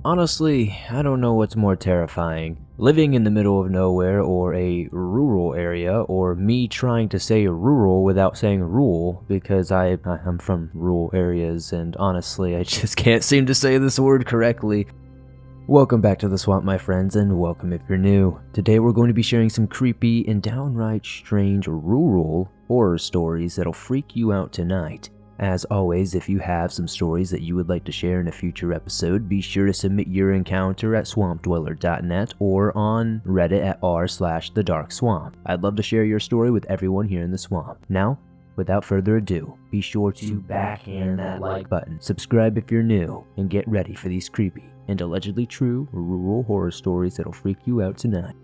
Honestly, I don't know what's more terrifying. Living in the middle of nowhere or a rural area, or me trying to say rural without saying rural because I'm from rural areas and honestly I just can't seem to say this word correctly. Welcome back to the swamp, my friends, and welcome if you're new. Today we're going to be sharing some creepy and downright strange rural horror stories that'll freak you out tonight. As always, if you have some stories that you would like to share in a future episode, be sure to submit your encounter at swampdweller.net or on Reddit at r/thedarkswamp. I'd love to share your story with everyone here in the swamp. Now, without further ado, be sure to backhand that like button, subscribe if you're new, and get ready for these creepy and allegedly true rural horror stories that'll freak you out tonight.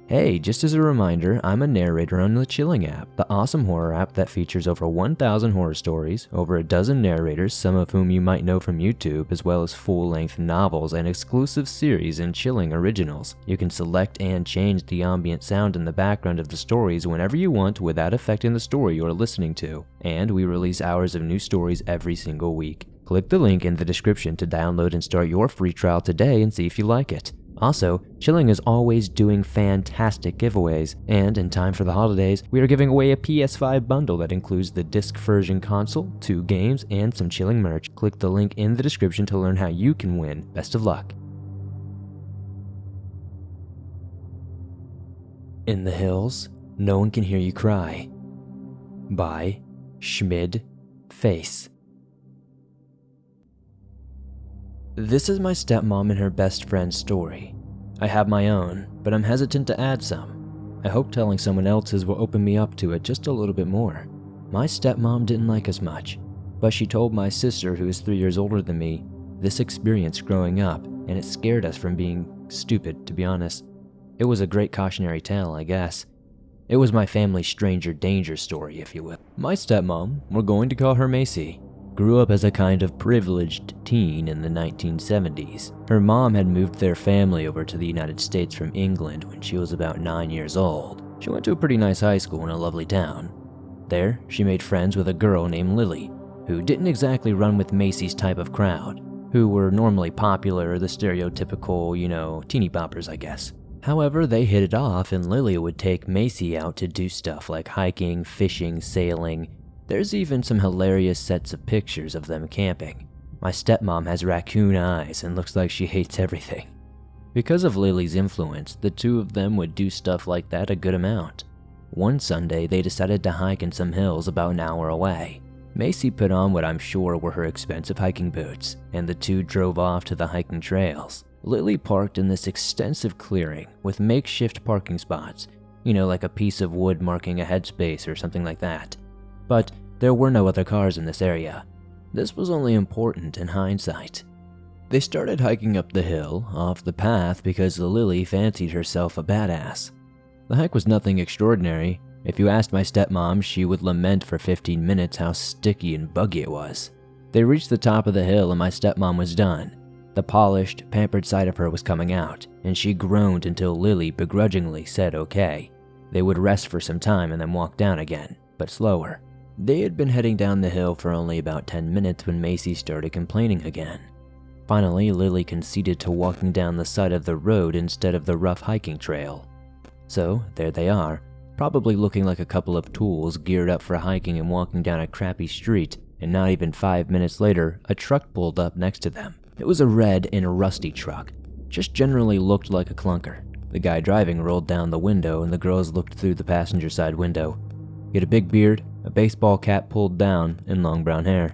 Hey, just as a reminder, I'm a narrator on the Chilling app, the awesome horror app that features over 1,000 horror stories, over a dozen narrators, some of whom you might know from YouTube, as well as full-length novels and exclusive series and Chilling originals. You can select and change the ambient sound in the background of the stories whenever you want without affecting the story you're listening to, and we release hours of new stories every single week. Click the link in the description to download and start your free trial today and see if you like it. Also, Chilling is always doing fantastic giveaways, and in time for the holidays, we are giving away a PS5 bundle that includes the disc version console, 2 games, and some Chilling merch. Click the link in the description to learn how you can win. Best of luck. In the Hills, No One Can Hear You Cry by Schmid Face. This is my stepmom and her best friend's story. I have my own, but I'm hesitant to add some. I hope telling someone else's will open me up to it just a little bit more. My stepmom didn't like us much, but she told my sister, who is 3 years older than me, this experience growing up, and it scared us from being stupid, to be honest. It was a great cautionary tale, I guess. It was my family's stranger danger story, if you will. My stepmom, we're going to call her Macy, grew up as a kind of privileged teen in the 1970s. Her mom had moved their family over to the United States from England when she was about 9 years old. She went to a pretty nice high school in a lovely town. There, she made friends with a girl named Lily, who didn't exactly run with Macy's type of crowd, who were normally popular, the stereotypical, teeny boppers, I guess. However, they hit it off and Lily would take Macy out to do stuff like hiking, fishing, sailing. There's even some hilarious sets of pictures of them camping. My stepmom has raccoon eyes and looks like she hates everything. Because of Lily's influence, the two of them would do stuff like that a good amount. One Sunday, they decided to hike in some hills about an hour away. Macy put on what I'm sure were her expensive hiking boots, and the two drove off to the hiking trails. Lily parked in this extensive clearing with makeshift parking spots, like a piece of wood marking a headspace or something like that. But there were no other cars in this area. This was only important in hindsight. They started hiking up the hill, off the path, because Lily fancied herself a badass. The hike was nothing extraordinary. If you asked my stepmom, she would lament for 15 minutes how sticky and buggy it was. They reached the top of the hill and my stepmom was done. The polished, pampered side of her was coming out, and she groaned until Lily begrudgingly said okay. They would rest for some time and then walk down again, but slower. They had been heading down the hill for only about 10 minutes when Macy started complaining again. Finally, Lily conceded to walking down the side of the road instead of the rough hiking trail. So, there they are, probably looking like a couple of tools geared up for hiking and walking down a crappy street, and not even 5 minutes later, a truck pulled up next to them. It was a red and rusty truck, just generally looked like a clunker. The guy driving rolled down the window and the girls looked through the passenger side window. He had a big beard, a baseball cap pulled down, and long brown hair.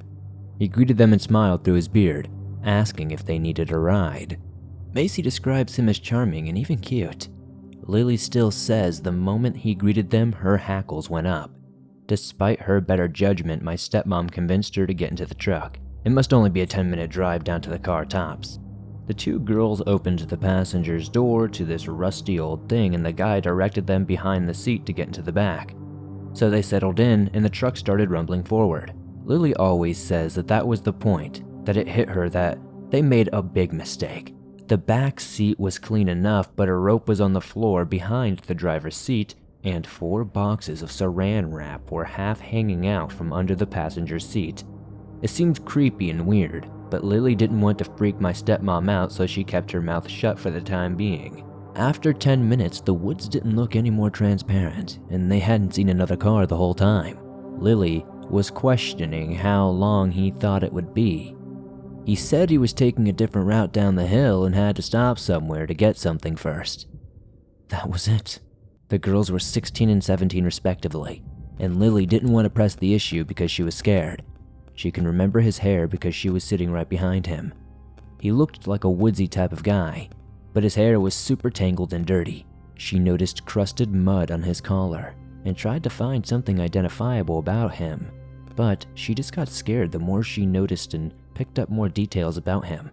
He greeted them and smiled through his beard, asking if they needed a ride. Macy describes him as charming and even cute. Lily still says the moment he greeted them, her hackles went up. Despite her better judgment, my stepmom convinced her to get into the truck. It must only be a 10-minute drive down to the car tops. The two girls opened the passenger's door to this rusty old thing and the guy directed them behind the seat to get into the back. So they settled in and the truck started rumbling forward. Lily always says that was the point, that it hit her that they made a big mistake. The back seat was clean enough, but a rope was on the floor behind the driver's seat, and 4 boxes of saran wrap were half hanging out from under the passenger seat. It seemed creepy and weird, but Lily didn't want to freak my stepmom out, so she kept her mouth shut for the time being. After 10 minutes, the woods didn't look any more transparent, and they hadn't seen another car the whole time. Lily was questioning how long he thought it would be. He said he was taking a different route down the hill and had to stop somewhere to get something first. That was it. The girls were 16 and 17 respectively, and Lily didn't want to press the issue because she was scared. She can remember his hair because she was sitting right behind him. He looked like a woodsy type of guy, but his hair was super tangled and dirty. She noticed crusted mud on his collar and tried to find something identifiable about him, but she just got scared the more she noticed and picked up more details about him.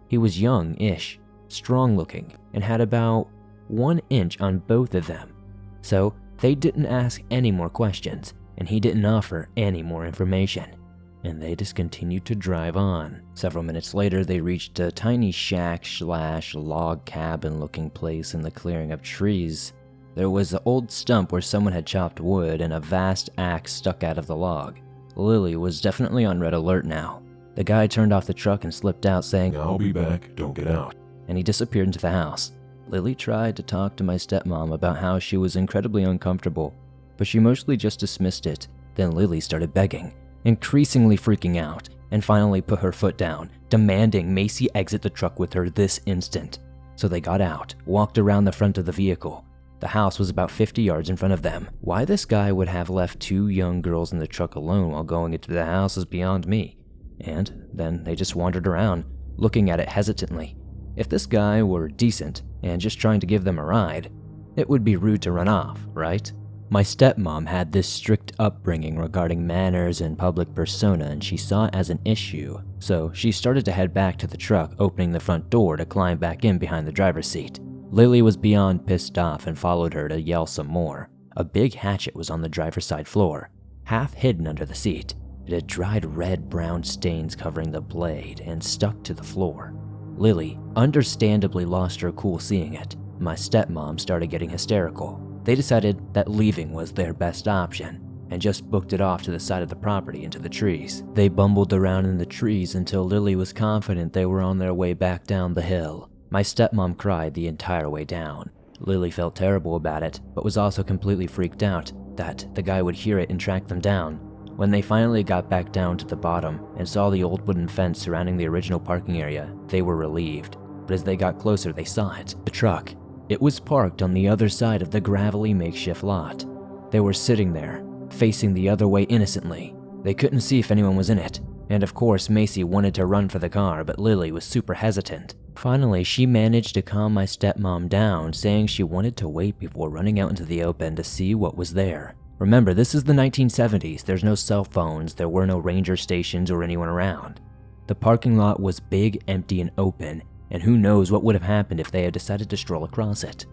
He was young-ish, strong-looking, and had about 1 inch on both of them, so they didn't ask any more questions, and he didn't offer any more information, and they just continued to drive on. Several minutes later, they reached a tiny shack/log cabin-looking place in the clearing of trees. There was an old stump where someone had chopped wood and a vast axe stuck out of the log. Lily was definitely on red alert now. The guy turned off the truck and slipped out saying, "I'll be back, don't get out," and he disappeared into the house. Lily tried to talk to my stepmom about how she was incredibly uncomfortable, but she mostly just dismissed it. Then Lily started begging, increasingly freaking out, and finally put her foot down, demanding Macy exit the truck with her this instant. So they got out, walked around the front of the vehicle. The house was about 50 yards in front of them. Why this guy would have left 2 young girls in the truck alone while going into the house is beyond me. And then they just wandered around, looking at it hesitantly. If this guy were decent and just trying to give them a ride, it would be rude to run off, right? My stepmom had this strict upbringing regarding manners and public persona, and she saw it as an issue. So she started to head back to the truck, opening the front door to climb back in behind the driver's seat. Lily was beyond pissed off and followed her to yell some more. A big hatchet was on the driver's side floor, half hidden under the seat. It had dried red-brown stains covering the blade and stuck to the floor. Lily understandably lost her cool seeing it. My stepmom started getting hysterical. They decided that leaving was their best option and just booked it off to the side of the property into the trees. They bumbled around in the trees until Lily was confident they were on their way back down the hill. My stepmom cried the entire way down. Lily felt terrible about it, but was also completely freaked out that the guy would hear it and track them down. When they finally got back down to the bottom and saw the old wooden fence surrounding the original parking area, they were relieved. But as they got closer, they saw it. The truck. It was parked on the other side of the gravelly makeshift lot. They were sitting there, facing the other way innocently. They couldn't see if anyone was in it. And of course, Macy wanted to run for the car, but Lily was super hesitant. Finally, she managed to calm my stepmom down, saying she wanted to wait before running out into the open to see what was there. Remember, this is the 1970s. There's no cell phones, there were no ranger stations or anyone around. The parking lot was big, empty, and open, and who knows what would have happened if they had decided to stroll across it.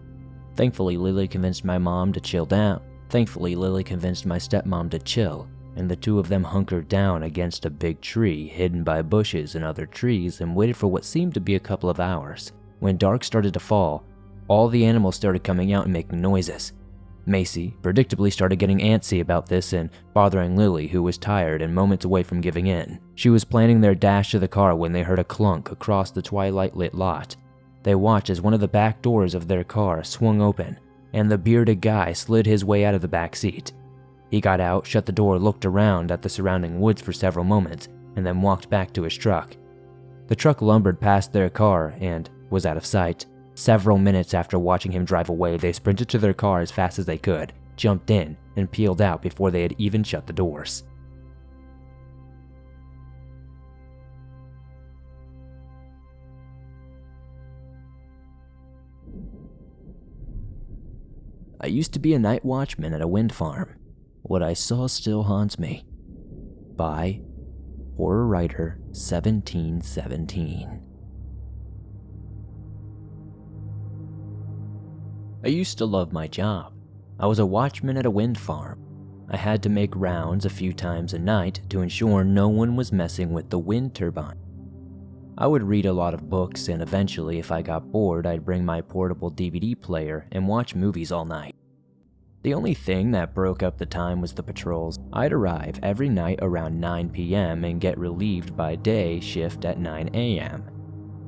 Thankfully, Lily convinced my mom to chill down. Thankfully, Lily convinced my stepmom to chill, and the two of them hunkered down against a big tree hidden by bushes and other trees and waited for what seemed to be a couple of hours. When dark started to fall, all the animals started coming out and making noises. Macy predictably started getting antsy about this and bothering Lily, who was tired and moments away from giving in. She was planning their dash to the car when they heard a clunk across the twilight-lit lot. They watched as one of the back doors of their car swung open, and the bearded guy slid his way out of the back seat. He got out, shut the door, looked around at the surrounding woods for several moments, and then walked back to his truck. The truck lumbered past their car and was out of sight. Several minutes after watching him drive away, they sprinted to their car as fast as they could, jumped in, and peeled out before they had even shut the doors. I used to be a night watchman at a wind farm. What I saw still haunts me. By Horror Writer 1717. I used to love my job. I was a watchman at a wind farm. I had to make rounds a few times a night to ensure no one was messing with the wind turbine. I would read a lot of books, and eventually, if I got bored, I'd bring my portable DVD player and watch movies all night. The only thing that broke up the time was the patrols. I'd arrive every night around 9 p.m. and get relieved by day shift at 9 a.m.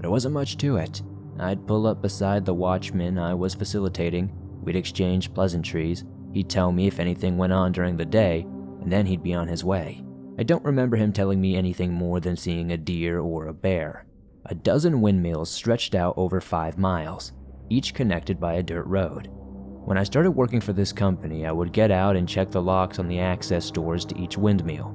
There wasn't much to it. I'd pull up beside the watchman I was facilitating, we'd exchange pleasantries, he'd tell me if anything went on during the day, and then he'd be on his way. I don't remember him telling me anything more than seeing a deer or a bear. A dozen windmills stretched out over 5 miles, each connected by a dirt road. When I started working for this company, I would get out and check the locks on the access doors to each windmill.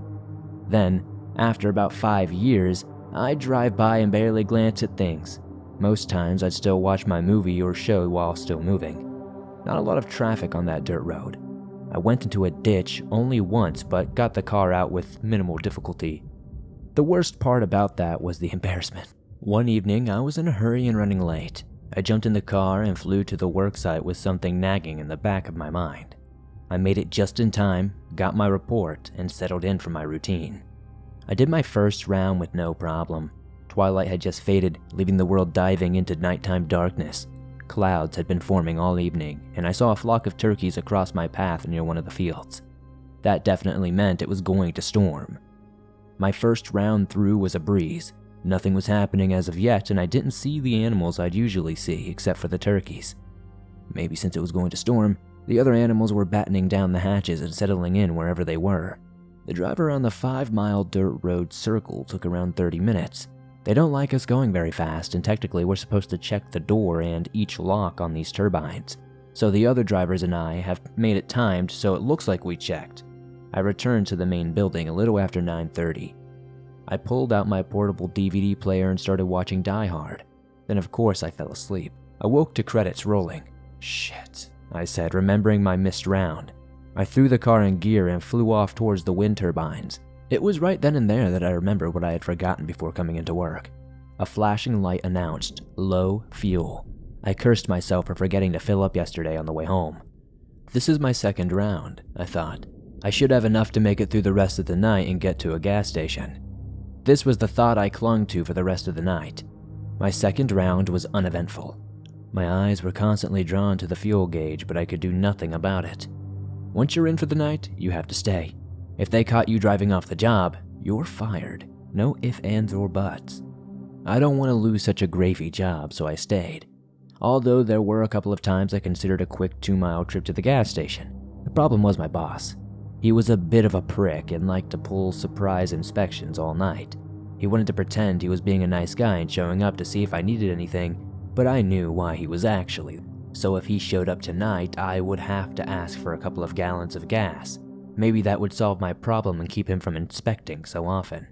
Then, after about 5 years, I'd drive by and barely glance at things. Most times I'd still watch my movie or show while still moving. Not a lot of traffic on that dirt road. I went into a ditch only once but got the car out with minimal difficulty. The worst part about that was the embarrassment. One evening I was in a hurry and running late. I jumped in the car and flew to the worksite with something nagging in the back of my mind. I made it just in time, got my report, and settled in for my routine. I did my first round with no problem. Twilight had just faded, leaving the world diving into nighttime darkness. Clouds had been forming all evening, and I saw a flock of turkeys across my path near one of the fields. That definitely meant it was going to storm. My first round through was a breeze. Nothing was happening as of yet, and I didn't see the animals I'd usually see except for the turkeys. Maybe since it was going to storm, the other animals were battening down the hatches and settling in wherever they were. The drive around the 5-mile dirt road circle took around 30 minutes. They don't like us going very fast, and technically we're supposed to check the door and each lock on these turbines. So the other drivers and I have made it timed so it looks like we checked. I returned to the main building a little after 9:30. I pulled out my portable DVD player and started watching Die Hard. Then of course I fell asleep. I woke to credits rolling. Shit, I said, remembering my missed round. I threw the car in gear and flew off towards the wind turbines. It was right then and there that I remembered what I had forgotten before coming into work. A flashing light announced, low fuel. I cursed myself for forgetting to fill up yesterday on the way home. This is my second round, I thought. I should have enough to make it through the rest of the night and get to a gas station. This was the thought I clung to for the rest of the night. My second round was uneventful. My eyes were constantly drawn to the fuel gauge, but I could do nothing about it. Once you're in for the night, you have to stay. If they caught you driving off the job, you're fired. No ifs, ands, or buts. I don't want to lose such a gravy job, so I stayed. Although there were a couple of times I considered a quick 2-mile trip to the gas station. The problem was my boss. He was a bit of a prick and liked to pull surprise inspections all night. He wanted to pretend he was being a nice guy and showing up to see if I needed anything, but I knew why he was actually. So if he showed up tonight, I would have to ask for a couple of gallons of gas. Maybe that would solve my problem and keep him from inspecting so often.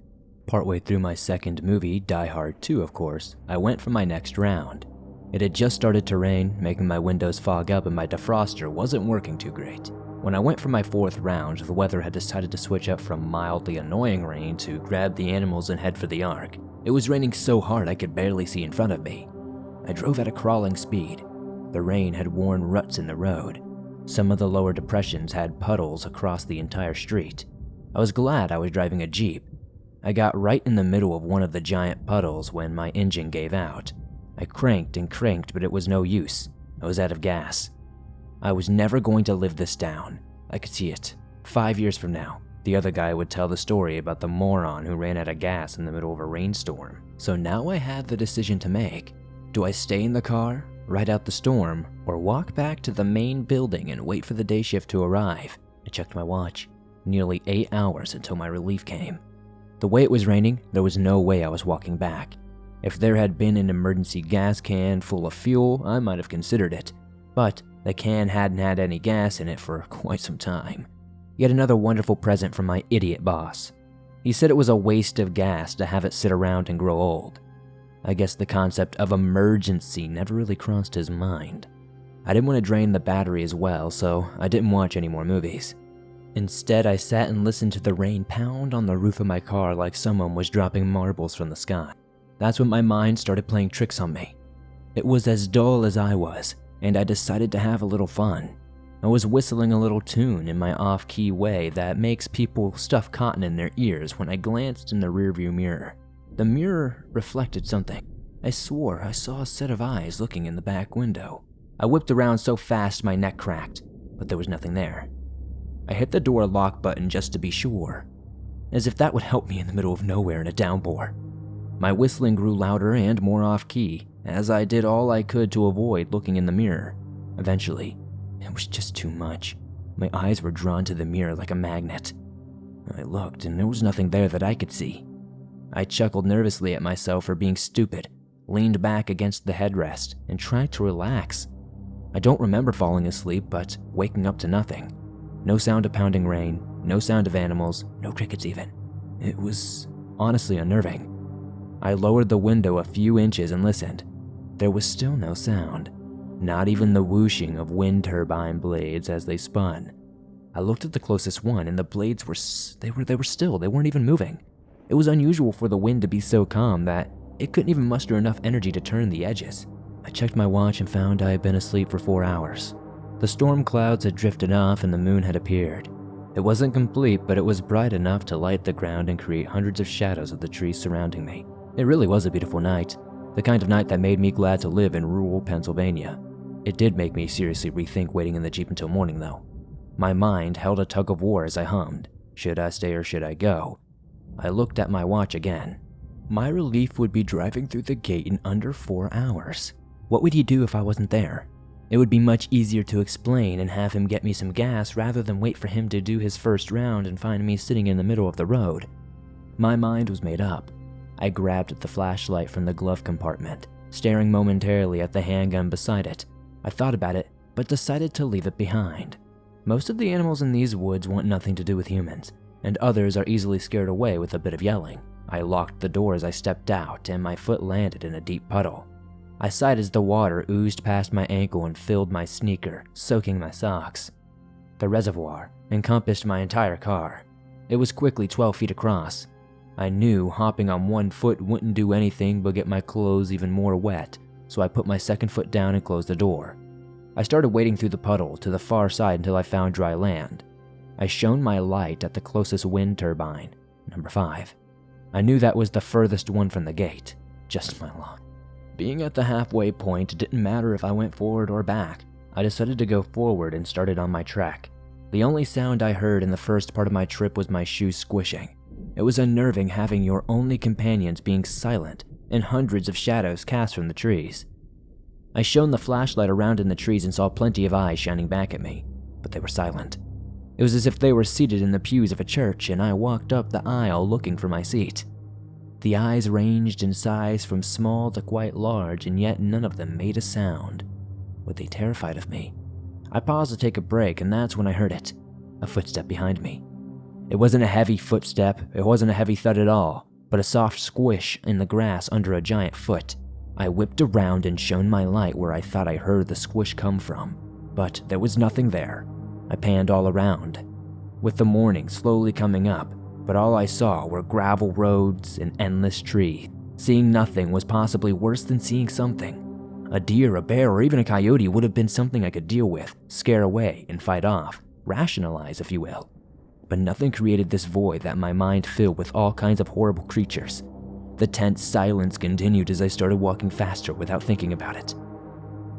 Partway through my second movie, Die Hard 2 of course, I went for my next round. It had just started to rain, making my windows fog up and my defroster wasn't working too great. When I went for my fourth round, the weather had decided to switch up from mildly annoying rain to grab the animals and head for the Ark. It was raining so hard I could barely see in front of me. I drove at a crawling speed. The rain had worn ruts in the road. Some of the lower depressions had puddles across the entire street. I was glad I was driving a Jeep. I got right in the middle of one of the giant puddles when my engine gave out. I cranked and cranked, but it was no use. I was out of gas. I was never going to live this down. I could see it. 5 years from now, the other guy would tell the story about the moron who ran out of gas in the middle of a rainstorm. So now I had the decision to make. Do I stay in the car, ride out the storm, or walk back to the main building and wait for the day shift to arrive? I checked my watch. Nearly 8 hours until my relief came. The way it was raining, there was no way I was walking back. If there had been an emergency gas can full of fuel, I might have considered it. But the can hadn't had any gas in it for quite some time. Yet another wonderful present from my idiot boss. He said it was a waste of gas to have it sit around and grow old. I guess the concept of emergency never really crossed his mind. I didn't want to drain the battery as well, so I didn't watch any more movies. Instead, I sat and listened to the rain pound on the roof of my car like someone was dropping marbles from the sky. That's when my mind started playing tricks on me. It was as dull as I was, and I decided to have a little fun. I was whistling a little tune in my off-key way that makes people stuff cotton in their ears when I glanced in the rearview mirror. The mirror reflected something. I swore I saw a set of eyes looking in the back window. I whipped around so fast my neck cracked. but there was nothing there. I hit the door lock button just to be sure, as if that would help me in the middle of nowhere in a downpour. My whistling grew louder and more off-key, as I did all I could to avoid looking in the mirror. Eventually, it was just too much. My eyes were drawn to the mirror like a magnet. I looked, and there was nothing there that I could see. I chuckled nervously at myself for being stupid, leaned back against the headrest, and tried to relax. I don't remember falling asleep, but waking up to nothing. No sound of pounding rain, no sound of animals, no crickets even. It was honestly unnerving. I lowered the window a few inches and listened. There was still no sound, not even the whooshing of wind turbine blades as they spun. I looked at the closest one, and the blades were still, they weren't even moving. It was unusual for the wind to be so calm that it couldn't even muster enough energy to turn the edges. I checked my watch and found I had been asleep for 4 hours. The storm clouds had drifted off and the moon had appeared. It wasn't complete, but it was bright enough to light the ground and create hundreds of shadows of the trees surrounding me. It really was a beautiful night, the kind of night that made me glad to live in rural Pennsylvania. It did make me seriously rethink waiting in the Jeep until morning, though. My mind held a tug of war as I hummed. Should I stay or should I go? I looked at my watch again. My relief would be driving through the gate in under 4 hours. What would he do if I wasn't there? It would be much easier to explain and have him get me some gas rather than wait for him to do his first round and find me sitting in the middle of the road. My mind was made up. I grabbed the flashlight from the glove compartment, staring momentarily at the handgun beside it. I thought about it, but decided to leave it behind. Most of the animals in these woods want nothing to do with humans, and others are easily scared away with a bit of yelling. I locked the door as I stepped out, and my foot landed in a deep puddle. I sighed as the water oozed past my ankle and filled my sneaker, soaking my socks. The reservoir encompassed my entire car. It was quickly 12 feet across. I knew hopping on one foot wouldn't do anything but get my clothes even more wet, so I put my second foot down and closed the door. I started wading through the puddle to the far side until I found dry land. I shone my light at the closest wind turbine, number 5. I knew that was the furthest one from the gate. Just my luck. Being at the halfway point, it didn't matter if I went forward or back. I decided to go forward and started on my trek. The only sound I heard in the first part of my trip was my shoes squishing. It was unnerving having your only companions being silent and hundreds of shadows cast from the trees. I shone the flashlight around in the trees and saw plenty of eyes shining back at me, but they were silent. It was as if they were seated in the pews of a church, and I walked up the aisle looking for my seat. The eyes ranged in size from small to quite large, and yet none of them made a sound. Were they terrified of me? I paused to take a break, and that's when I heard it. A footstep behind me. It wasn't a heavy footstep, it wasn't a heavy thud at all, but a soft squish in the grass under a giant foot. I whipped around and shone my light where I thought I heard the squish come from, but there was nothing there. I panned all around, with the morning slowly coming up, but all I saw were gravel roads and endless trees. Seeing nothing was possibly worse than seeing something. A deer, a bear, or even a coyote would have been something I could deal with, scare away, and fight off, rationalize, if you will. But nothing created this void that my mind filled with all kinds of horrible creatures. The tense silence continued as I started walking faster without thinking about it.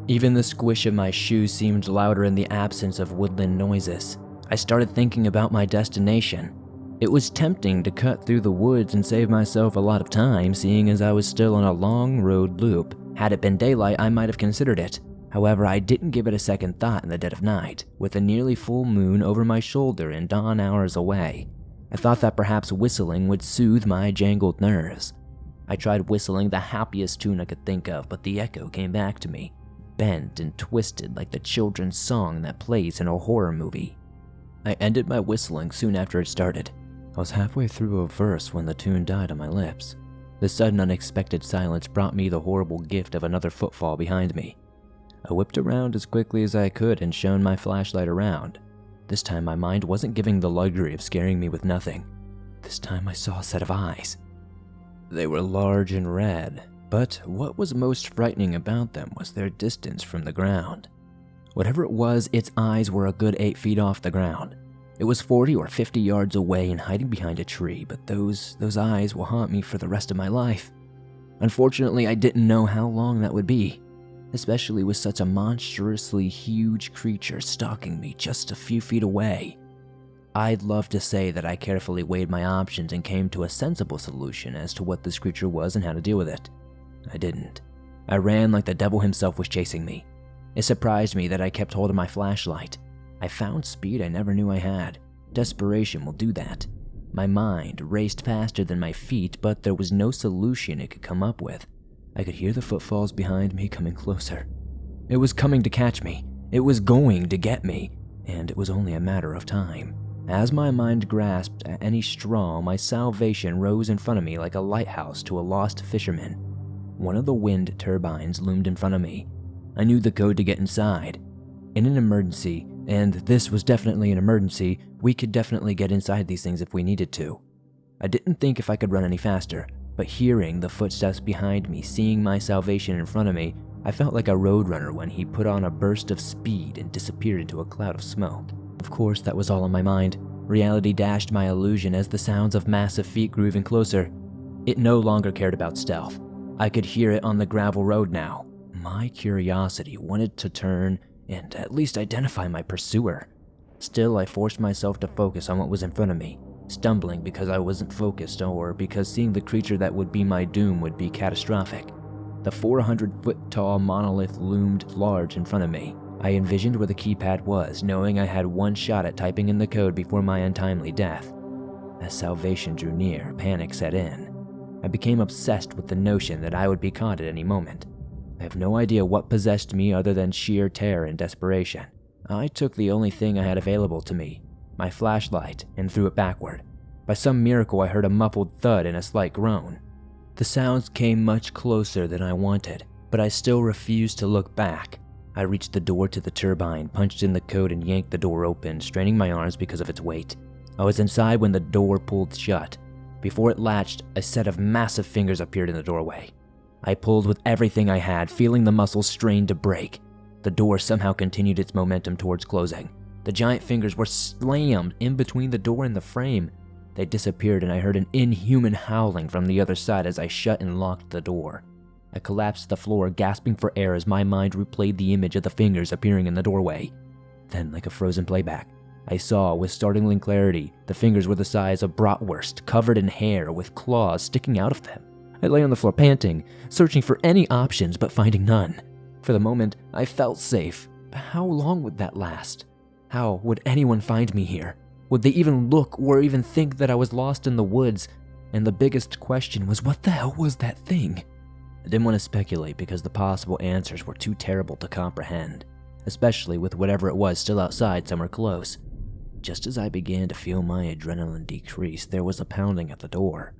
Even the squish of my shoes seemed louder in the absence of woodland noises. I started thinking about my destination. It was tempting to cut through the woods and save myself a lot of time, seeing as I was still on a long road loop. Had it been daylight, I might have considered it. However, I didn't give it a second thought in the dead of night, with a nearly full moon over my shoulder and dawn hours away. I thought that perhaps whistling would soothe my jangled nerves. I tried whistling the happiest tune I could think of, but the echo came back to me, bent and twisted like the children's song that plays in a horror movie. I ended my whistling soon after it started. I was halfway through a verse when the tune died on my lips. The sudden unexpected silence brought me the horrible gift of another footfall behind me. I whipped around as quickly as I could and shone my flashlight around. This time my mind wasn't giving the luxury of scaring me with nothing. This time I saw a set of eyes. They were large and red, but what was most frightening about them was their distance from the ground. Whatever it was, its eyes were a good 8 feet off the ground. It was 40 or 50 yards away and hiding behind a tree, but those eyes will haunt me for the rest of my life. Unfortunately, I didn't know how long that would be. especially with such a monstrously huge creature stalking me just a few feet away. I'd love to say that I carefully weighed my options and came to a sensible solution as to what this creature was and how to deal with it. I didn't. I ran like the devil himself was chasing me. It surprised me that I kept hold of my flashlight. I found speed I never knew I had. Desperation will do that. My mind raced faster than my feet, but there was no solution it could come up with. I could hear the footfalls behind me coming closer. It was coming to catch me. It was going to get me, and it was only a matter of time. As my mind grasped at any straw, my salvation rose in front of me like a lighthouse to a lost fisherman. One of the wind turbines loomed in front of me. I knew the code to get inside. In an emergency, and this was definitely an emergency, we could definitely get inside these things if we needed to. I didn't think if I could run any faster, but hearing the footsteps behind me, seeing my salvation in front of me, I felt like a roadrunner when he put on a burst of speed and disappeared into a cloud of smoke. Of course, that was all in my mind. Reality dashed my illusion as the sounds of massive feet grew even closer. It no longer cared about stealth. I could hear it on the gravel road now. My curiosity wanted to turn and at least identify my pursuer. Still, I forced myself to focus on what was in front of me, stumbling because I wasn't focused or because seeing the creature that would be my doom would be catastrophic. The 400-foot-tall monolith loomed large in front of me. I envisioned where the keypad was, knowing I had one shot at typing in the code before my untimely death. As salvation drew near, panic set in. I became obsessed with the notion that I would be caught at any moment. I have no idea what possessed me other than sheer terror and desperation. I took the only thing I had available to me, my flashlight, and threw it backward. By some miracle, I heard a muffled thud and a slight groan. The sounds came much closer than I wanted, but I still refused to look back. I reached the door to the turbine, punched in the code, and yanked the door open, straining my arms because of its weight. I was inside when the door pulled shut. Before it latched, a set of massive fingers appeared in the doorway. I pulled with everything I had, feeling the muscles strain to break. The door somehow continued its momentum towards closing. The giant fingers were slammed in between the door and the frame. They disappeared, and I heard an inhuman howling from the other side as I shut and locked the door. I collapsed to the floor, gasping for air as my mind replayed the image of the fingers appearing in the doorway. Then, like a frozen playback, I saw with startling clarity the fingers were the size of bratwurst, covered in hair with claws sticking out of them. I lay on the floor panting, searching for any options but finding none. For the moment, I felt safe, but how long would that last? How would anyone find me here? Would they even look or even think that I was lost in the woods? And the biggest question was, what the hell was that thing? I didn't want to speculate because the possible answers were too terrible to comprehend, especially with whatever it was still outside somewhere close. Just as I began to feel my adrenaline decrease, there was a pounding at the door.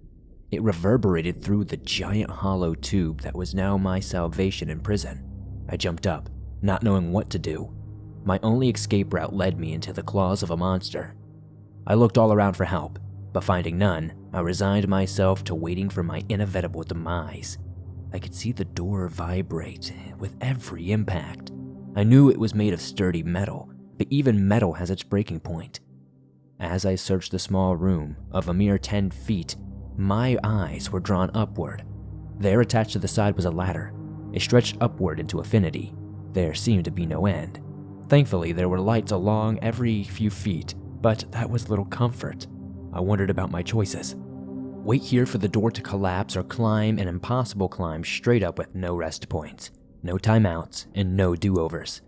It reverberated through the giant hollow tube that was now my salvation in prison. I jumped up, not knowing what to do. My only escape route led me into the claws of a monster. I looked all around for help, but finding none, I resigned myself to waiting for my inevitable demise. I could see the door vibrate with every impact. I knew it was made of sturdy metal, but even metal has its breaking point. As I searched the small room of a mere 10 feet, my eyes were drawn upward. There, attached to the side, was a ladder. It stretched upward into infinity. There seemed to be no end. Thankfully, there were lights along every few feet, but that was little comfort. I wondered about my choices. Wait here for the door to collapse or climb an impossible climb straight up with no rest points, no timeouts, and no do-overs.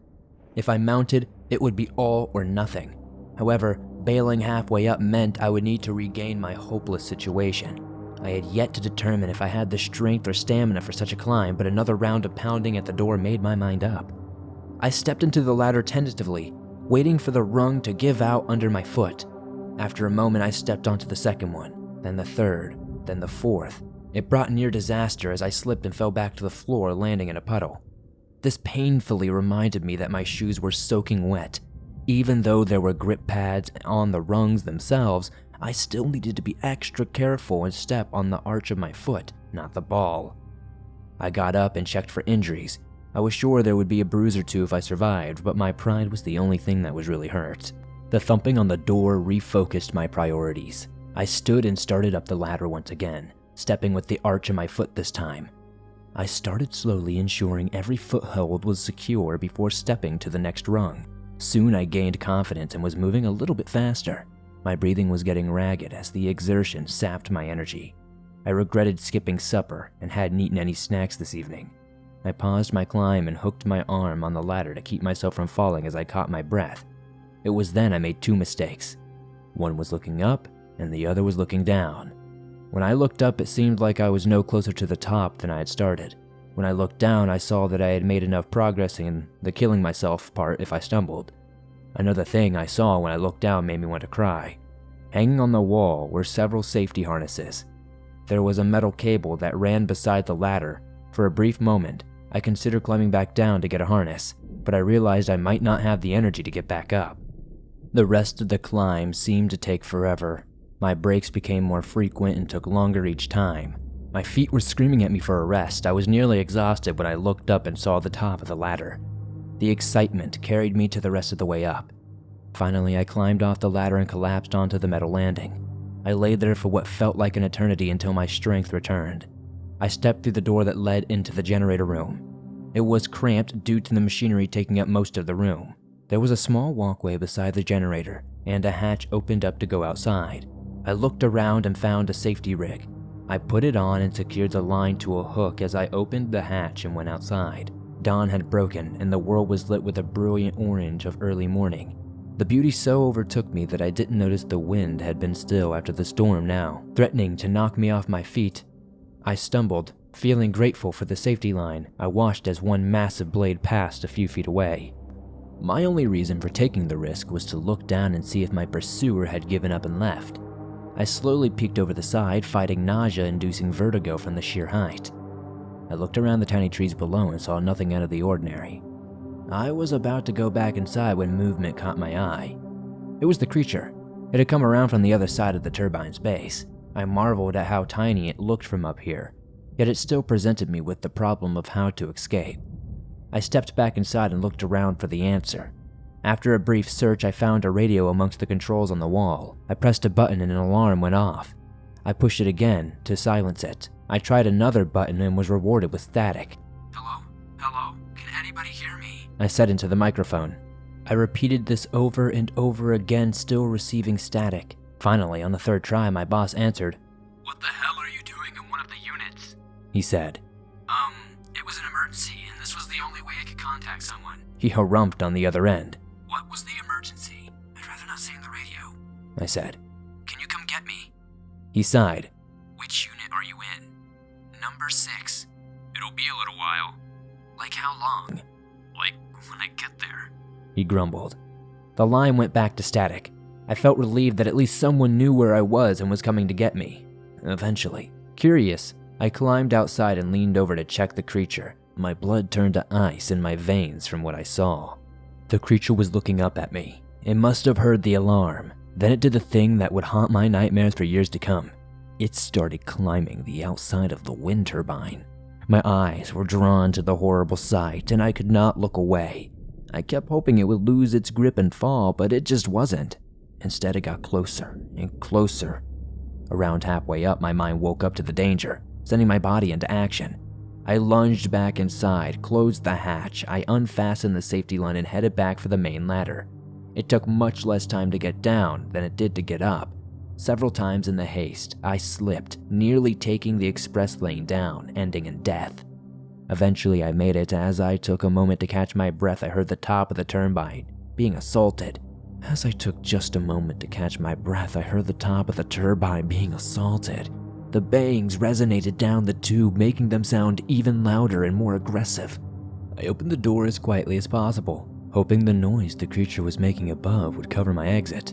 If I mounted, it would be all or nothing. However, bailing halfway up meant I would need to regain my hopeless situation. I had yet to determine if I had the strength or stamina for such a climb, but another round of pounding at the door made my mind up. I stepped into the ladder tentatively, waiting for the rung to give out under my foot. After a moment, I stepped onto the second one, then the third, then the fourth. It brought near disaster as I slipped and fell back to the floor, landing in a puddle. This painfully reminded me that my shoes were soaking wet. Even though there were grip pads on the rungs themselves, I still needed to be extra careful and step on the arch of my foot, not the ball. I got up and checked for injuries. I was sure there would be a bruise or two if I survived, but my pride was the only thing that was really hurt. The thumping on the door refocused my priorities. I stood and started up the ladder once again, stepping with the arch of my foot this time. I started slowly, ensuring every foothold was secure before stepping to the next rung. Soon I gained confidence and was moving a little bit faster. My breathing was getting ragged as the exertion sapped my energy. I regretted skipping supper and hadn't eaten any snacks this evening. I paused my climb and hooked my arm on the ladder to keep myself from falling as I caught my breath. It was then I made two mistakes. One was looking up and the other was looking down. When I looked up, it seemed like I was no closer to the top than I had started. When I looked down, I saw that I had made enough progress in the killing myself part if I stumbled. Another thing I saw when I looked down made me want to cry. Hanging on the wall were several safety harnesses. There was a metal cable that ran beside the ladder. For a brief moment, I considered climbing back down to get a harness, but I realized I might not have the energy to get back up. The rest of the climb seemed to take forever. My breaks became more frequent and took longer each time. My feet were screaming at me for a rest. I was nearly exhausted when I looked up and saw the top of the ladder. The excitement carried me to the rest of the way up. Finally, I climbed off the ladder and collapsed onto the metal landing. I lay there for what felt like an eternity until my strength returned. I stepped through the door that led into the generator room. It was cramped due to the machinery taking up most of the room. There was a small walkway beside the generator, and a hatch opened up to go outside. I looked around and found a safety rig. I put it on and secured the line to a hook as I opened the hatch and went outside. Dawn had broken, and the world was lit with a brilliant orange of early morning. The beauty so overtook me that I didn't notice the wind had been still after the storm now, threatening to knock me off my feet. I stumbled, feeling grateful for the safety line I watched as one massive blade passed a few feet away. My only reason for taking the risk was to look down and see if my pursuer had given up and left. I slowly peeked over the side, fighting nausea-inducing vertigo from the sheer height. I looked around the tiny trees below and saw nothing out of the ordinary. I was about to go back inside when movement caught my eye. It was the creature. It had come around from the other side of the turbine's base. I marveled at how tiny it looked from up here, yet it still presented me with the problem of how to escape. I stepped back inside and looked around for the answer. After a brief search, I found a radio amongst the controls on the wall. I pressed a button and an alarm went off. I pushed it again to silence it. I tried another button and was rewarded with static. Hello? Hello? Can anybody hear me? I said into the microphone. I repeated this over and over again, still receiving static. Finally, on the third try, my boss answered. What the hell are you doing in one of the units? He said. It was an emergency, and this was the only way I could contact someone. He harumphed on the other end. What was the emergency? I'd rather not say in the radio. I said. Can you come get me? He sighed. Which unit are you in? Number 6. It'll be a little while. Like how long? Like when I get there. He grumbled. The line went back to static. I felt relieved that at least someone knew where I was and was coming to get me. Eventually, curious, I climbed outside and leaned over to check the creature. My blood turned to ice in my veins from what I saw. The creature was looking up at me. It must have heard the alarm. Then it did the thing that would haunt my nightmares for years to come. It started climbing the outside of the wind turbine. My eyes were drawn to the horrible sight, and I could not look away. I kept hoping it would lose its grip and fall, but it just wasn't. Instead, it got closer and closer. Around halfway up, my mind woke up to the danger, sending my body into action. I lunged back inside, closed the hatch, I unfastened the safety line and headed back for the main ladder. It took much less time to get down than it did to get up. Several times in the haste, I slipped, nearly taking the express lane down, ending in death. Eventually, I made it. As I took a moment to catch my breath, I heard the top of the turbine being assaulted. As I took just a moment to catch my breath, I heard the top of the turbine being assaulted. The bangs resonated down the tube, making them sound even louder and more aggressive. I opened the door as quietly as possible, hoping the noise the creature was making above would cover my exit.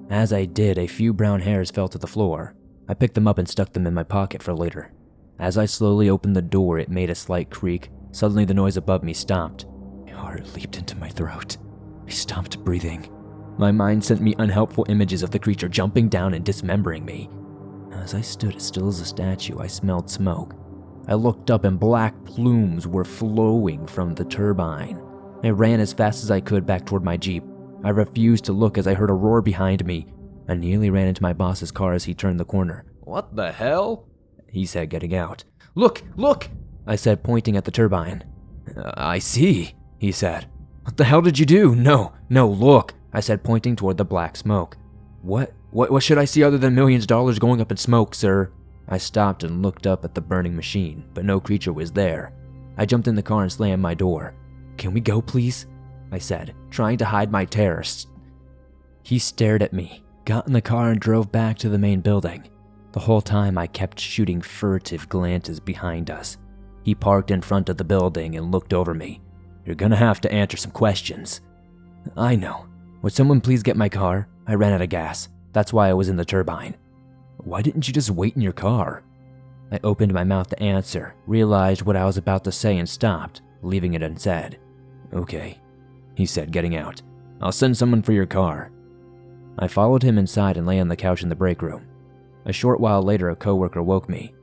As I did, a few brown hairs fell to the floor. I picked them up and stuck them in my pocket for later. As I slowly opened the door, it made a slight creak. Suddenly, the noise above me stopped. My heart leaped into my throat. I stopped breathing. My mind sent me unhelpful images of the creature jumping down and dismembering me. As I stood as still as a statue, I smelled smoke. I looked up and black plumes were flowing from the turbine. I ran as fast as I could back toward my Jeep. I refused to look as I heard a roar behind me. I nearly ran into my boss's car as he turned the corner. What the hell? He said, getting out. Look! Look! I said, pointing at the turbine. I see, he said. What the hell did you do? No, look, I said, pointing toward the black smoke. What should I see other than millions of dollars going up in smoke, sir? I stopped and looked up at the burning machine, but no creature was there. I jumped in the car and slammed my door. Can we go, please? I said, trying to hide my terror. He stared at me, got in the car and drove back to the main building. The whole time I kept shooting furtive glances behind us. He parked in front of the building and looked over me. You're gonna have to answer some questions. I know. Would someone please get my car? I ran out of gas. That's why I was in the turbine. Why didn't you just wait in your car? I opened my mouth to answer, realized what I was about to say and stopped, leaving it unsaid. Okay, he said, getting out. I'll send someone for your car. I followed him inside and lay on the couch in the break room. A short while later, a coworker woke me.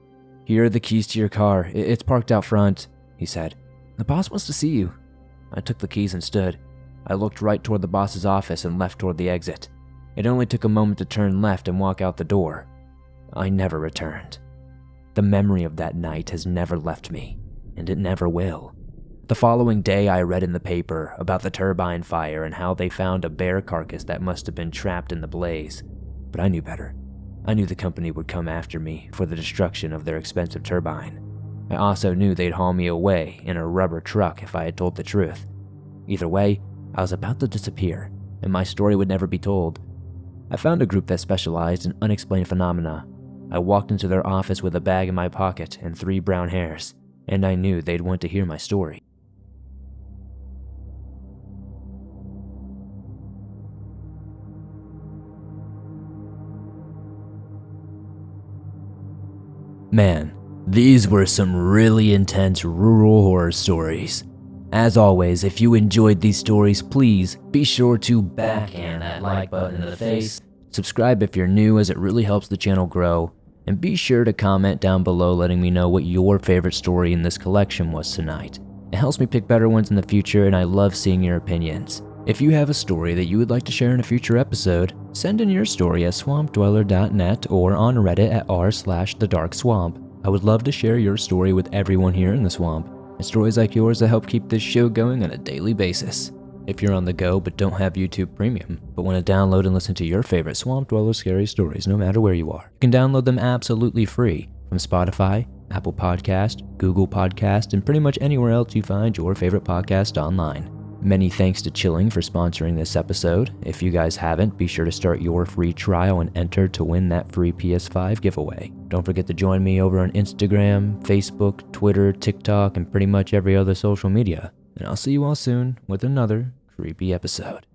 Here are the keys to your car. It's parked out front, he said. The boss wants to see you. I took the keys and stood. I looked right toward the boss's office and left toward the exit. It only took a moment to turn left and walk out the door. I never returned. The memory of that night has never left me, and it never will. The following day, I read in the paper about the turbine fire and how they found a bear carcass that must have been trapped in the blaze. But I knew better. I knew the company would come after me for the destruction of their expensive turbine. I also knew they'd haul me away in a rubber truck if I had told the truth. Either way, I was about to disappear, and my story would never be told. I found a group that specialized in unexplained phenomena. I walked into their office with a bag in my pocket and 3 brown hairs, and I knew they'd want to hear my story. Man, these were some really intense rural horror stories. As always, if you enjoyed these stories, please be sure to backhand that like button in the face, subscribe if you're new as it really helps the channel grow, and be sure to comment down below letting me know what your favorite story in this collection was tonight. It helps me pick better ones in the future, and I love seeing your opinions. If you have a story that you would like to share in a future episode, send in your story at swampdweller.net or on Reddit at r/thedarkswamp. I would love to share your story with everyone here in the swamp, and stories like yours that help keep this show going on a daily basis. If you're on the go but don't have YouTube Premium, but want to download and listen to your favorite Swamp Dweller scary stories no matter where you are, you can download them absolutely free from Spotify, Apple Podcast, Google Podcast, and pretty much anywhere else you find your favorite podcast online. Many thanks to Chilling for sponsoring this episode. If you guys haven't, be sure to start your free trial and enter to win that free PS5 giveaway. Don't forget to join me over on Instagram, Facebook, Twitter, TikTok, and pretty much every other social media. And I'll see you all soon with another creepy episode.